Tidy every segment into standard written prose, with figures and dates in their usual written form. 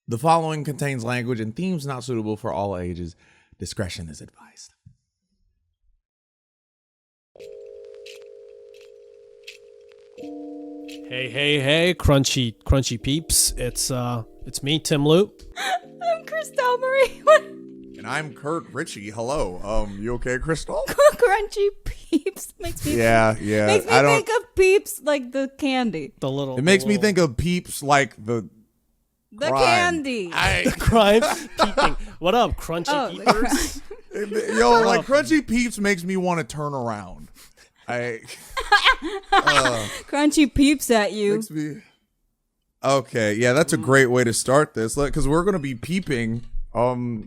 The following contains language and themes not suitable for all ages. Discretion is advised. Hey, crunchy peeps. It's me, Tim Loop. I'm Crystal Marie. And I'm Kurt Ritchie. Hello. You okay, Crystal? Crunchy peeps makes me Yeah. makes me think of peeps like the candy. It makes me think of peeps like the candy. crime peeping. What up, crunchy peepers? Like crunchy peeps makes me want to turn around. Crunchy peeps at you. Makes me... Okay, yeah, that's a great way to start this because we're going to be peeping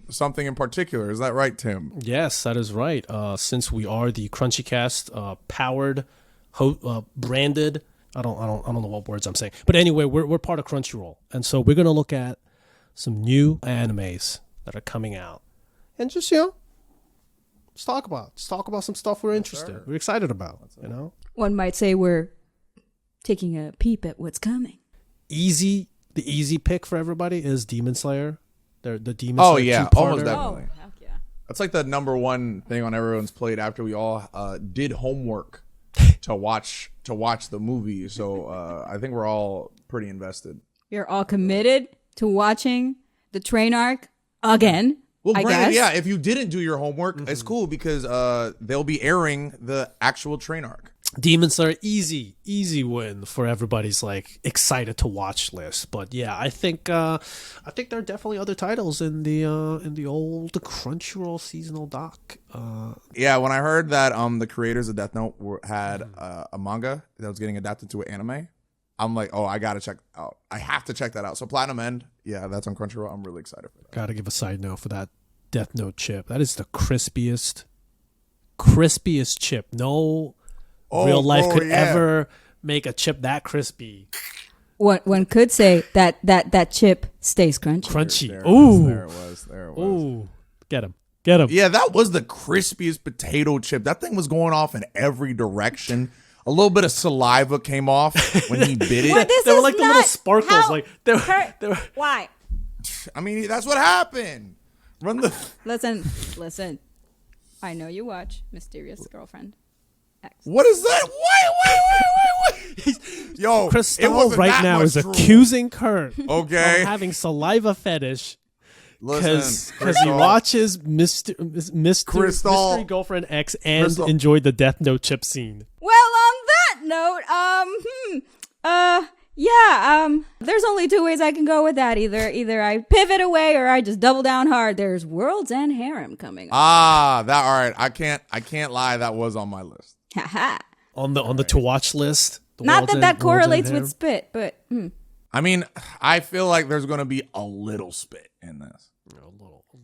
something in particular. Is that right, Tim? Yes, that is right. Since we are the Crunchycast powered, branded. I don't know what words I'm saying, but anyway, we're part of Crunchyroll, and so we're gonna look at some new animes that are coming out, and just let's talk about some stuff we're we're excited about. One might say we're taking a peep at what's coming. The easy pick for everybody is Demon Slayer. The Demon Slayer. Oh yeah, two-parter. almost definitely. Oh, heck yeah. That's like the number one thing on everyone's plate after we all did homework to watch the movie. So I think we're all pretty invested. You're all committed to watching the train arc again. Well, I granted, guess. yeah, if you didn't do your homework, it's cool because they'll be airing the actual train arc. Demon Slayer, easy win for everybody's like excited to watch list. But yeah, I think there are definitely other titles in the old Crunchyroll seasonal doc. Yeah, when I heard that the creators of Death Note had a manga that was getting adapted to an anime, I'm like, oh, I gotta check out. I have to check that out. So Platinum End, yeah, that's on Crunchyroll. I'm really excited for that. Gotta give a side note for that Death Note chip. That is the crispiest chip. No real life could ever make a chip that crispy. One could say that chip stays crunchy. There it was. Ooh, get him. Yeah, that was the crispiest potato chip. That thing was going off in every direction. A little bit of saliva came off when he bit it. Well, They were like the little sparkles. They were. Why? I mean, that's what happened. Listen. I know you watch Mysterious Girlfriend X. What is that? Wait. Yo, Crystal right now is accusing Kurt of Okay. having saliva fetish because he Crystal. watches Mystery Girlfriend X and Crystal. enjoyed the Death Note chip scene. Well, on that note, there's only two ways I can go with that. Either I pivot away or I just double down hard. There's World's End Harem coming up. All right. I can't lie. That was on my list. Haha. On the to watch list. Not that correlates with spit, but I mean, I feel like there's going to be a little spit in this.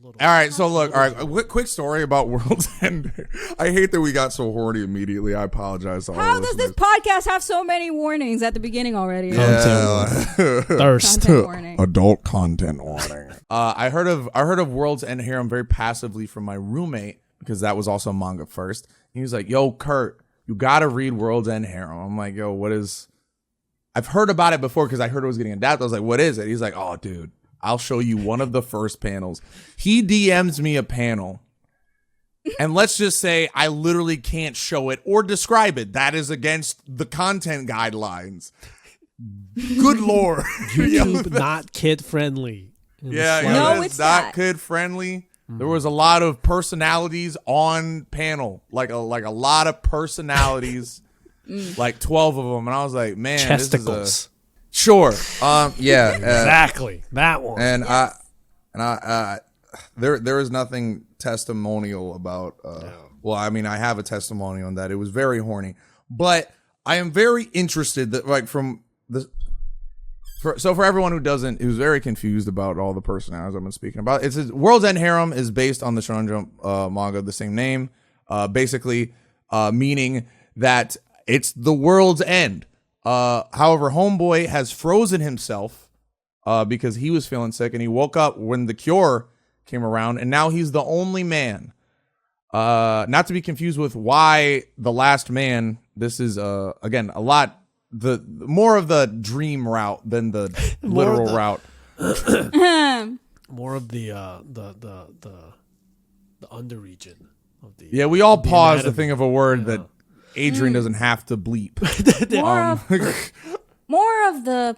All right, so look, quick story about World's End. I hate that we got so horny immediately. I apologize. To all how does listeners. this podcast have so many warnings at the beginning already? Thirst. Content warning. Adult content warning. I heard of World's End Harem very passively from my roommate because that was also manga first. He was like, "Yo, Kurt, you gotta read World's End Harem." I'm like, "Yo, what is?" I've heard about it before because I heard it was getting adapted. I was like, "What is it?" He's like, "Oh, dude, I'll show you one of the first panels." He DMs me a panel. And let's just say I literally can't show it or describe it. That is against the content guidelines. Good Lord. YouTube not kid friendly. No, it's not. kid friendly. There was a lot of personalities on panel. Like a lot of personalities. Like 12 of them. And I was like, man, Chesticles. this is Sure. Yeah. Exactly. That one. And there is nothing testimonial about. Well, I mean, I have a testimonial on that. It was very horny, but I am very interested that so for everyone who's very confused about all the personalities I've been speaking about, it's World's End Harem is based on the Shonen Jump manga of the same name, basically meaning that it's the world's end. However, Homeboy has frozen himself because he was feeling sick and he woke up when the cure came around and now he's the only man. Not to be confused with Why the Last Man. This is again a lot more of the dream route than the literal route. More of the under region of the. Yeah, we all the pause to anatomy. think of a word that Adrian doesn't have to bleep. More of the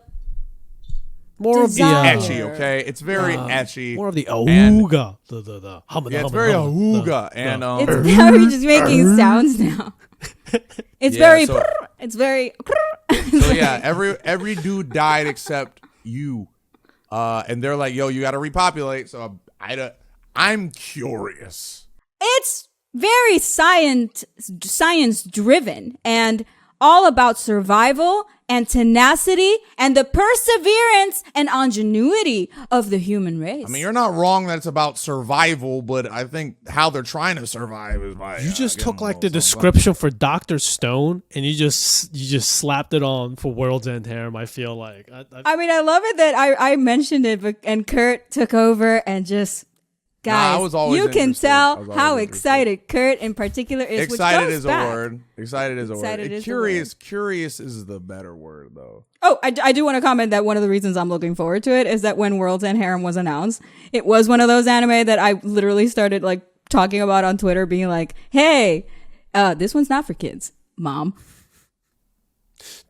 More of the Desire. Etchy, okay? It's very etchy. more of the And- auga. The hum. Yeah, it's very ahooga. And it's very just making sounds now. It's Yeah, very so- it's very so yeah, every dude died except you. And they're like, yo, you got to repopulate. So I'm curious. it's very science driven and all about survival and tenacity and the perseverance and ingenuity of the human race. I mean, you're not wrong that it's about survival, but I think how they're trying to survive is by You just getting took a like the little description for Dr. Stone and you just slapped it on for World's End Harem. I feel like I mean, I love it that I mentioned it, and Kurt took over and just. Guys, I was always you can interested. I tell was always how interested. excited Kurt in particular is. Excited which goes is a back. word. Excited is a Excited word. is a Curious. Curious is the better word, though. Oh, I do want to comment that one of the reasons I'm looking forward to it is that when World's End Harem was announced, it was one of those anime that I literally started like talking about on Twitter, being like, "Hey, this one's not for kids, Mom."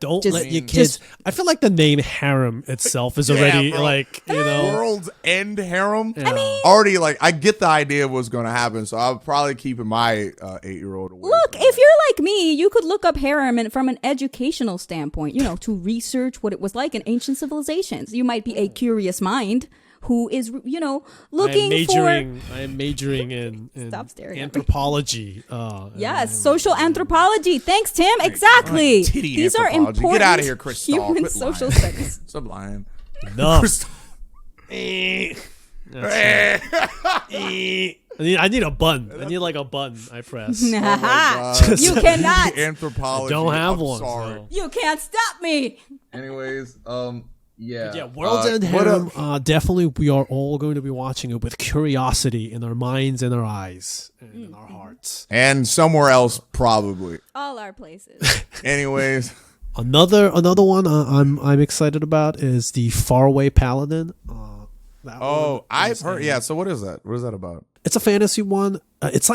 don't just- let your kids. I feel like the name harem itself is already bro. like, you know. World's End Harem. I mean, Already, like, I get the idea of what's going to happen, so I'll probably keep my 8-year-old away. Look, from if you're like me, you could look up harem and from an educational standpoint, to research what it was like in ancient civilizations. You might be a curious mind who is, looking I am majoring in Stop staring at me. anthropology. Yes, social anthropology. Thanks, Tim. Exactly. titty These are anthropology. important. Get outta here, Christoph. Human Quit social lying. studies. Stop lying. Enough. I need a bun. I need like a bun. I press. You God. cannot. Anthropology. I don't have I'm one. Sorry. so. You can't stop me. Anyways, yeah. Yeah, World's End what Harem. up? Definitely, we are all going to be watching it with curiosity in our minds and our eyes and in our hearts. And somewhere else, probably. All our places. Anyways, Another one I'm excited about is the Faraway Paladin. That one I've is heard. a- Yeah. So what is that? What is that about? It's a fantasy one. It's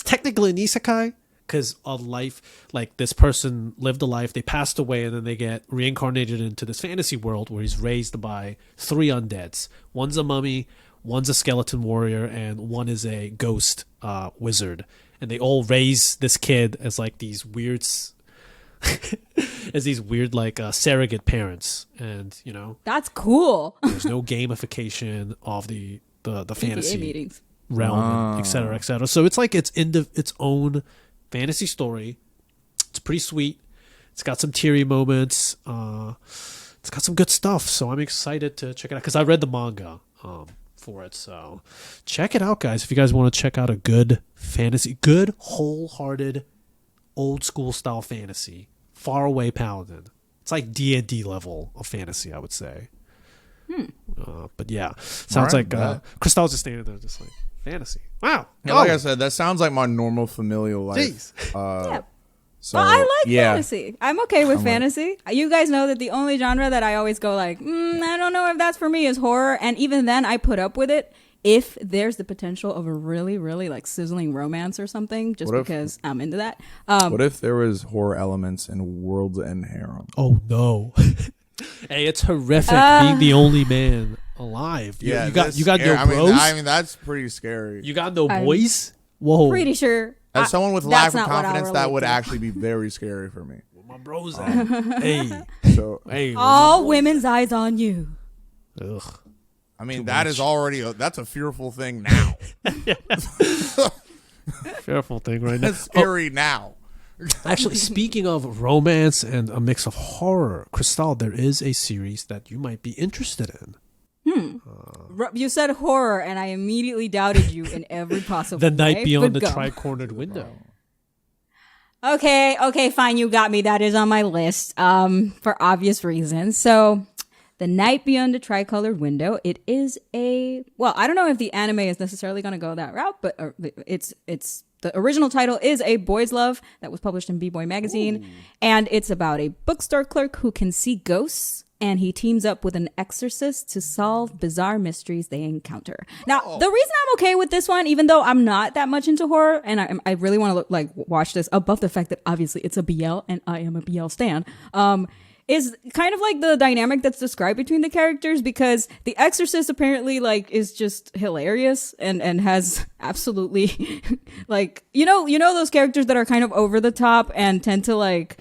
technically an isekai because of life. Like this person lived a life, they passed away, and then they get reincarnated into this fantasy world where he's raised by 3 undeads. One's a mummy, one's a skeleton warrior, and one is a ghost wizard. And they all raise this kid as like these weird, like surrogate parents. And That's cool. there's no gamification of the fantasy PTA meetings. realm, and et cetera, et cetera. So it's like it's its own fantasy story. It's pretty sweet. It's got some teary moments. It's got some good stuff. So I'm excited to check it out because I read the manga for it. So check it out, guys. If you guys want to check out a good fantasy, good wholehearted, old school style fantasy, Faraway Paladin. It's like D&D level of fantasy, I would say. But yeah, sounds Alright, like Christelle's just standing there, just like fantasy. Wow. Yeah, like I said, that sounds like my normal familial life. Jeez. Yeah. So Well, I like yeah. fantasy. I'm okay with fantasy. You guys know that the only genre that I always go like, I don't know if that's for me is horror. And even then I put up with it if there's the potential of a really, really like sizzling romance or something, just What if- because I'm into that. What if there was horror elements in World's End Harem? Oh no. Hey, it's horrific being the only man alive. You got no bros. I mean, that's pretty scary. You got no I'm boys. Whoa. Pretty sure. As someone with that's lack of not what I'll confidence, that relate would to. actually be very scary for me. Where my bros at? Hey. So, Hey. All women's eyes on you. Ugh. I mean, that is already that's a fearful thing now. Fearful thing right now. That's scary now. Actually, speaking of romance and a mix of horror, Crystal, there is a series that you might be interested in. You said horror, and I immediately doubted you in every possible The way. Night Beyond the but go. Tricornered Window. Okay, fine. You got me. That is on my list for obvious reasons. So, The Night Beyond the Tricolored Window. It is I don't know if the anime is necessarily going to go that route, but it's the original title is A Boy's Love that was published in B-Boy magazine, and it's about a bookstore clerk who can see ghosts and he teams up with an exorcist to solve bizarre mysteries they encounter. Now, the reason I'm okay with this one, even though I'm not that much into horror, and I really want to watch this above the fact that obviously it's a BL, and I am a BL stan, is kind of like the dynamic that's described between the characters, because the exorcist apparently like is just hilarious and has absolutely like, you know those characters that are kind of over the top and tend to like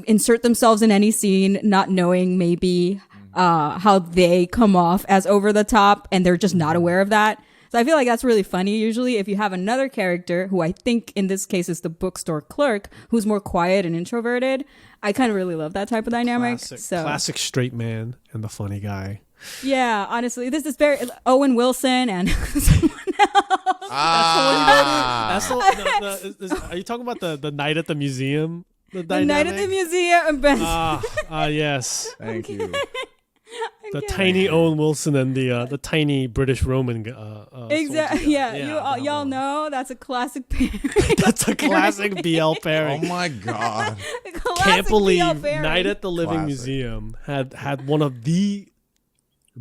insert themselves in any scene, not knowing maybe how they come off as over the top, and they're just not aware of that. So I feel like that's really funny usually if you have another character who I think in this case is the bookstore clerk, who's more quiet and introverted. I kind of really love that type of dynamic. Classic straight man and the funny guy. Yeah, honestly, this is very Owen Wilson and someone else. That's the one. Are you talking about the night at the museum? The night at the museum. Yes. Thank you. The tiny Owen Wilson and the tiny British Roman. Exactly. Yeah. Y'all know that's a classic pairing. That's a classic BL pairing. Oh my god! Can't believe Night at the Living Museum had one of the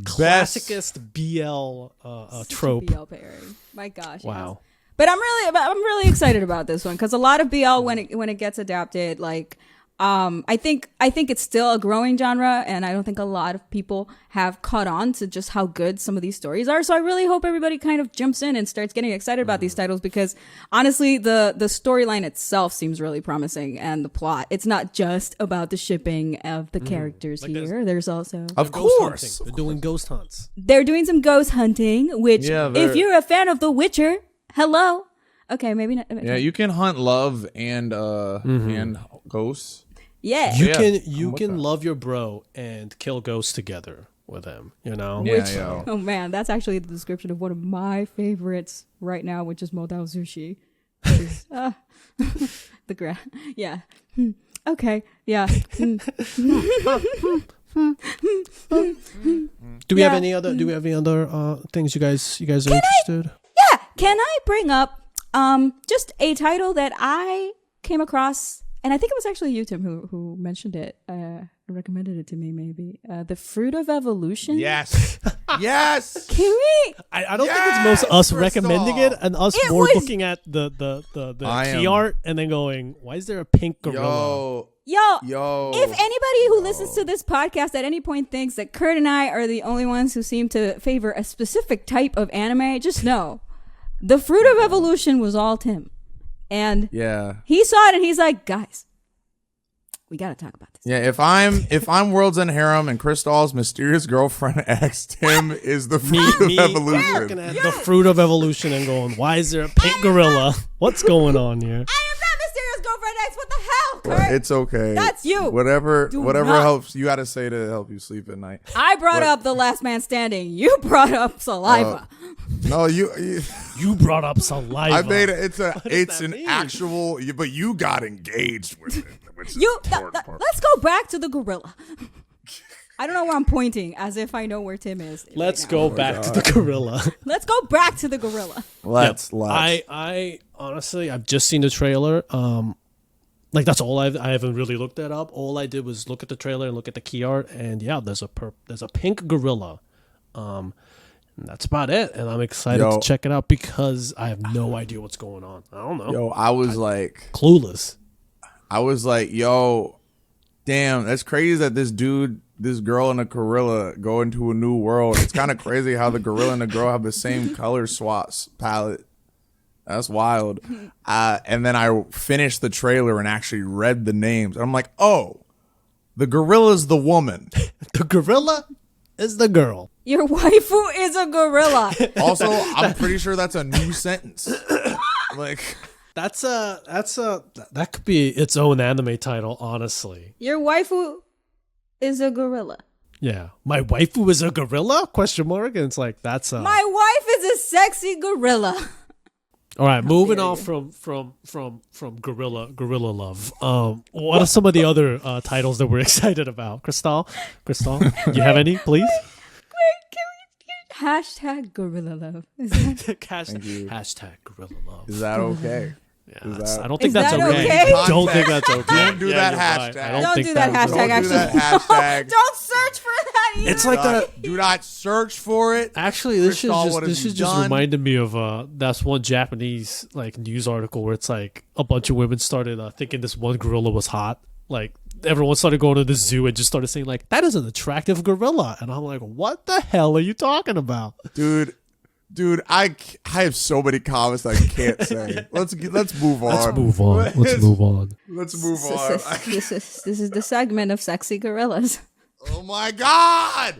classicest BL trope. BL pairing. My gosh. Wow. Yes. But I'm really excited about this one because a lot of BL when it gets adapted, like I think it's still a growing genre, and I don't think a lot of people have caught on to just how good some of these stories are. So I really hope everybody kind of jumps in and starts getting excited about these titles, because honestly, the storyline itself seems really promising, and the plot. It's not just about the shipping of the characters like here. There's also of course they're doing ghost hunts. They're doing some ghost hunting, which if you're a fan of The Witcher, hello. Okay, maybe not. Yeah, you can hunt love and ghosts. Yeah, you can love your bro and kill ghosts together with him. You know. Yeah. Oh man, that's actually the description of one of my favorites right now, which is Modao Sushi. The gra. Yeah. Okay. Yeah. Do we have any other things you guys are interested? Yeah. Can I bring up just a title that I came across? And I think it was actually you, Tim, who mentioned it, recommended it to me, maybe. The Fruit of Evolution. Yes. Yes. Can we? I don't think it's most us recommending it and us more looking at the key art and then going, why is there a pink gorilla? Yo. If anybody who listens to this podcast at any point thinks that Kurt and I are the only ones who seem to favor a specific type of anime, just know The Fruit of Evolution was all Tim. And he saw it and he's like, guys, we got to talk about this. Yeah, if I'm World's End Harem and Crystal's mysterious girlfriend X, Tim is the Fruit of Evolution. Looking at the Fruit of Evolution and going, why is there a pink gorilla? What's going on here? I am not mysterious girlfriend X. What the hell, Kurt? Well, it's okay. That's you. Whatever helps you got to say to help you sleep at night. I brought up The Last Man Standing. You brought up saliva. No, you brought up saliva. I made it. It's an actual. But you got engaged with it. Let's go back to the gorilla. I don't know where I'm pointing, as if I know where Tim is. Let's go back to the gorilla. Let's go back to the gorilla. Let's. I honestly, I've just seen the trailer. Like that's all I haven't really looked that up. All I did was look at the trailer and look at the key art, and there's a pink gorilla. And that's about it. And I'm excited to check it out because I have no idea what's going on. I don't know. I was like clueless. I was like, damn, that's crazy that this girl and a gorilla go into a new world. It's kind of crazy how the gorilla and the girl have the same color swaps palette. That's wild. And then I finished the trailer and actually read the names. And I'm like, the gorilla's the woman. The gorilla is the girl. Your waifu is a gorilla. Also, I'm pretty sure that's a new sentence. Like that could be its own anime title, honestly. Your waifu is a gorilla. Yeah. My waifu is a gorilla? Question mark. And it's like my wife is a sexy gorilla. All right, moving on from gorilla love. What are some of the other titles that we're excited about? Crystal, you have any, please? Hashtag gorilla love. Hashtag gorilla love. Is that okay? Yeah, I don't think Is that's that okay. okay? Don't think that's okay. Don't do that you're hashtag. right. I Don't think do that that's hashtag, okay. Don't do that actually. hashtag. Don't search for that either. It's like that. Do not search for it. Actually, this Crystal, is what have just you done? reminded me of that's one Japanese like news article where it's like a bunch of women started thinking this one gorilla was hot. Like everyone started going to the zoo and just started saying like that is an attractive gorilla, and I'm like, what the hell are you talking about? Dude, I have so many comments that I can't say. Let's move on. Let's move on. Let's move on. Let's move on. This is the segment of sexy gorillas. Oh my god!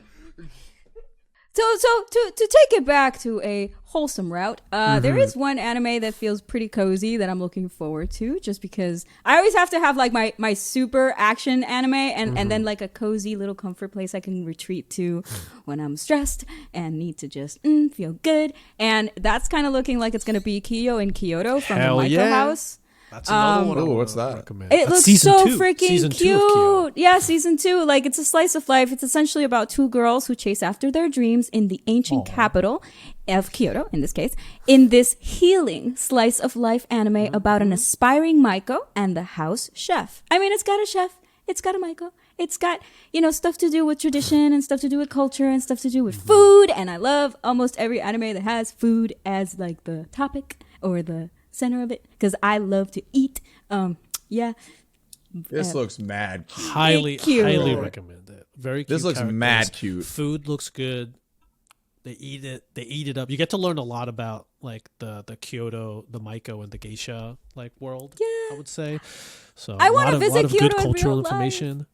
So to take it back to a wholesome route, there is one anime that feels pretty cozy that I'm looking forward to, just because I always have to have like my super action anime and then like a cozy little comfort place I can retreat to when I'm stressed and need to just feel good. And that's kind of looking like it's going to be Kiyo in Kyoto from Hell the Mako yeah. House. That's another one. Ooh, what's that? Recommend. It That's looks season so 2. freaking Season 2 of Kiyo. cute. Yeah, season 2. Like, it's a slice of life. It's essentially about two girls who chase after their dreams in the ancient capital of Kyoto, in this case, in this healing slice of life anime about an aspiring Mako and the house chef. I mean, it's got a chef. It's got a Mako. It's got, stuff to do with tradition and stuff to do with culture and stuff to do with food. And I love almost every anime that has food as, like, the topic or the center of it, because I love to eat. Yeah. This looks mad cute. Highly cute. recommend it. Very cute. This looks characters. mad cute. Food looks good. They eat it up. You get to learn a lot about like the Kyoto, the Mako, and the geisha like world. Yeah. I would say. So I want to a visit lot of Kyoto good in cultural real life. information.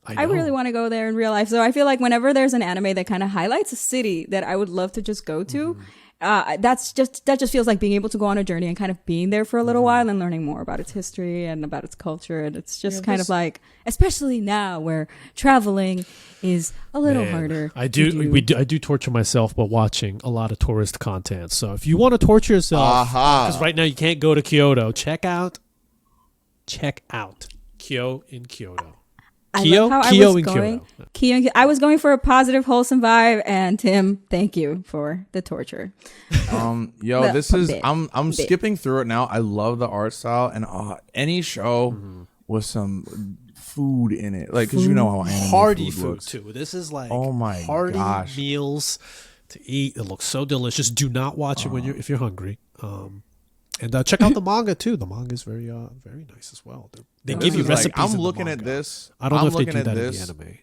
I really want to go there in real life. So I feel like whenever there's an anime that kind of highlights a city that I would love to just go to, that just feels like being able to go on a journey and kind of being there for a little while and learning more about its history and about its culture. And it's just kind of like, especially now where traveling is a little harder. I do torture myself by watching a lot of tourist content. So if you want to torture yourself, because right now you can't go to Kyoto, check out Kiyo in Kyoto. Kiyo, I was going for a positive, wholesome vibe, and Tim, thank you for the torture. I'm skipping through it now. I love the art style and any show with some food in it, like because you know how anime Hearty food food looks. too. This is like hearty gosh. meals to eat. It looks so delicious. Do not watch it if you're hungry. And check out the manga too. The manga is very nice as well. They give you recipes. I'm in the looking manga. at this. I don't know if they do at that this. in the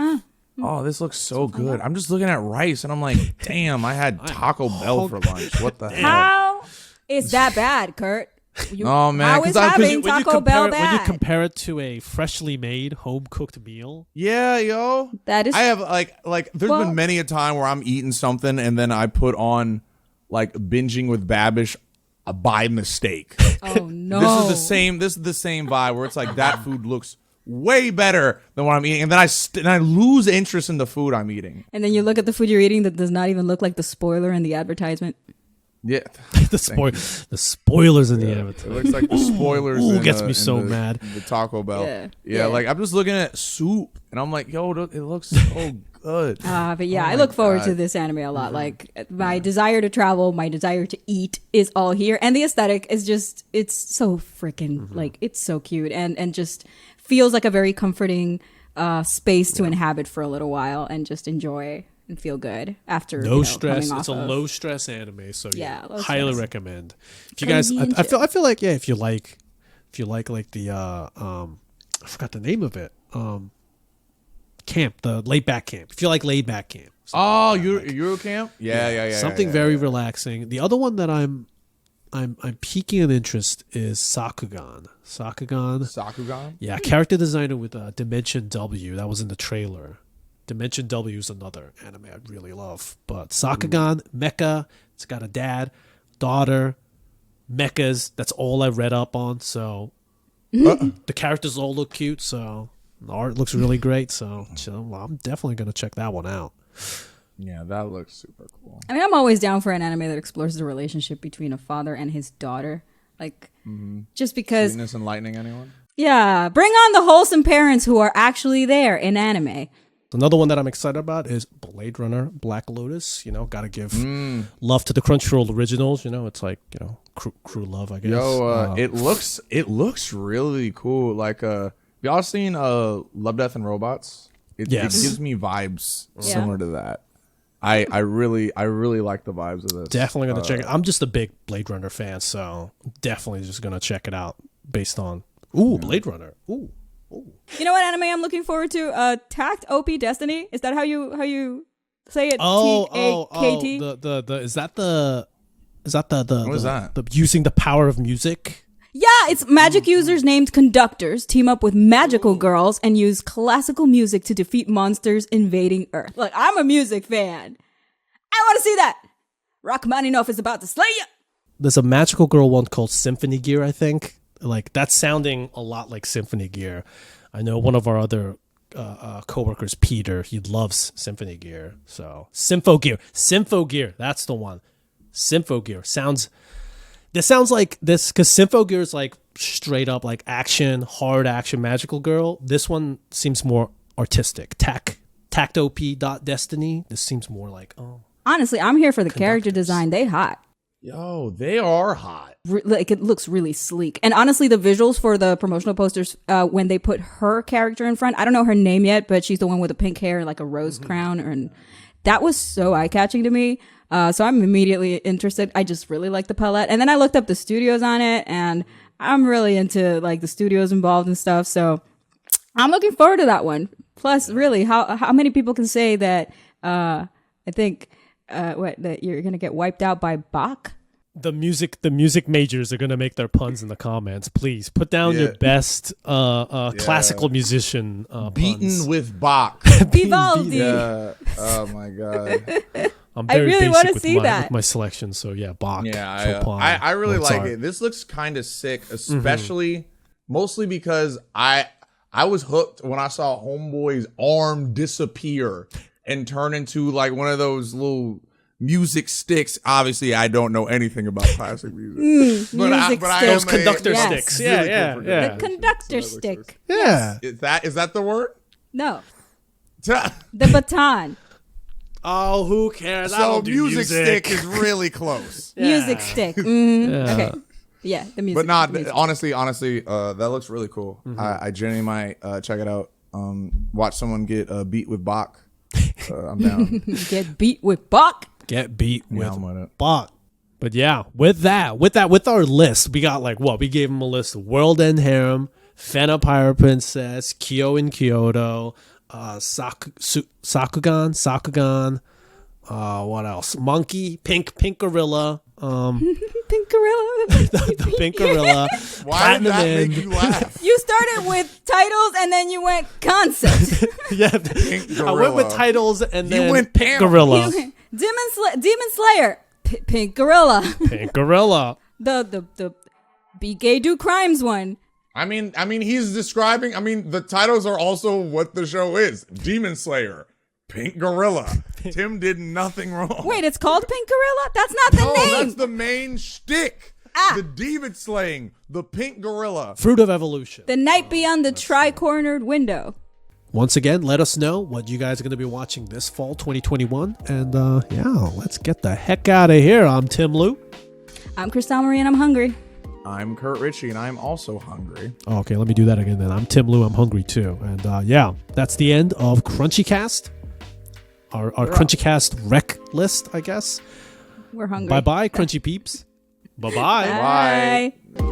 anime. Oh, this looks so good. I'm just looking at rice and I'm like, damn, I had Taco Bell for lunch. What the hell? How is that bad, Kurt? Oh man, how is having Taco Bell bad? When you compare it to a freshly made home cooked meal, Yeah, yo. That is- I have like there's been many a time where I'm eating something and then I put on like binging with Babish by mistake. Oh no! This is the same vibe where it's like that food looks way better than what I'm eating, and then I lose interest in the food I'm eating. And then you look at the food you're eating that does not even look like the spoiler in the advertisement. Yeah, the spoilers in the advertisement. it looks like the spoilers. Ooh, in gets the, me in so the- mad. The Taco Bell. Yeah. Like I'm just looking at soup, and I'm like, yo, it looks so good. But yeah, Oh I my look forward God. to this anime a lot. Like my desire to travel, my desire to eat is all here, and the aesthetic is just—it's so freaking like it's so cute and just feels like a very comforting space to inhabit for a little while and just enjoy and feel good after No stress. coming It's a off of- low stress anime, so low highly stress. recommend. If you guys, Cozy and I feel like if you like like the I forgot the name of it. Camp, the laid back camp. If you like laid back camp. Oh, Eurocamp? Yeah. Something very relaxing. The other one that I'm piquing an interest is Sakugan. Sakugan? Yeah, character designer with Dimension W. That was in the trailer. Dimension W is another anime I really love. But Sakugan, mecha, it's got a dad, daughter, mechas. That's all I read up on. So the characters all look cute. So the art looks really great. So I'm definitely going to check that one out. Yeah, that looks super cool. I mean, I'm always down for an anime that explores the relationship between a father and his daughter. Like, just because. Sweetness and lightning, anyone? Yeah, bring on the wholesome parents who are actually there in anime. Another one that I'm excited about is Blade Runner Black Lotus. You know, gotta give love to the Crunchyroll originals. You know, it's like, you know, crew love, I guess. Yo, it looks really cool. Like, y'all seen Love, Death, and Robots? It gives me vibes similar to that. I really like the vibes of this. Definitely gonna check it. I'm just a big Blade Runner fan, so definitely just gonna check it out based on Blade Runner. Ooh. You know what anime I'm looking forward to? Takt Op Destiny. Is that how you say it? T-A-K-T? Is that the What is that? The using the power of music? Yeah, it's magic users named conductors team up with magical girls and use classical music to defeat monsters invading Earth. Look, I'm a music fan. I want to see that. Rachmaninoff is about to slay you. There's a magical girl one called Symphony Gear, I think. Like, that's sounding a lot like Symphony Gear. I know one of our other coworkers, Peter, he loves Symphony Gear. So Sympho Gear, that's the one. Sympho Gear sounds like this, because Sympho Gear is like straight up like hard action magical girl. This one seems more artistic. Takt Op Destiny. This seems more like Honestly, I'm here for the character design. They hot. Yo, they are hot. Like, it looks really sleek. And honestly, the visuals for the promotional posters, when they put her character in front, I don't know her name yet, but she's the one with the pink hair, like a rose crown, and that was so eye-catching to me. So I'm immediately interested. I just really like the palette. And then I looked up the studios on it, and I'm really into like the studios involved and stuff. So I'm looking forward to that one. Plus, really, how many people can say that? I think that you're gonna get wiped out by Bach? The music majors are gonna make their puns in the comments. Please put down your best classical musician Beaten puns. with Bach. Vivaldi. Yeah. Oh my god. I'm very really basic wanna with see that. with my selection. So yeah, Bach. Yeah, Chopin, I really Mozart. like it. This looks kind of sick, especially mostly because I was hooked when I saw Homeboy's arm disappear and turn into like one of those little music sticks. Obviously, I don't know anything about classic music. Music I sticks. am Those conductor Yes. sticks. Really Yeah. The conductor stick. Yeah. Is that the word? No, the baton. Oh, who cares? I So don't do music stick is really close. Music stick. Okay. Yeah, the music. But not the music. honestly, that looks really cool. I genuinely might check it out. Watch someone get beat with Bach. I'm down. Get beat with Bach. Get beat Yeah, with I'm with it. Bach. But yeah, with our list, we got like what? We gave them a list of World End Harem, Fena Pirate Princess, Kiyo in Kyoto, Sakugan, what else? Monkey, Pink Gorilla, Pink Gorilla. the Pink Gorilla, Why did Platinum that make End. you laugh? You started with titles and then you went concepts. Yeah, Pink I went with Gorilla. titles and then went Pink Pam. Gorilla, Demon Slayer. Pink Gorilla. Pink Gorilla. The Be Gay Do Crimes one. I mean, he's describing. The titles are also what the show is. Demon Slayer, Pink Gorilla. Tim did nothing wrong. Wait, it's called Pink Gorilla? That's not the no, name. that's the main shtick. The demon slaying, the Pink Gorilla. Fruit of Evolution. The Night Beyond the Tricornered Window. Once again, let us know what you guys are going to be watching this fall 2021. And let's get the heck out of here. I'm Tim Lou. I'm Crystal Marie and I'm hungry. I'm Kurt Ritchie, and I'm also hungry. Oh, okay, let me do that again then. I'm Tim Lou. I'm hungry too. And that's the end of Crunchycast. Our Crunchycast rec list, I guess. We're hungry. Bye-bye, Crunchy peeps. Bye-bye. Bye. Bye.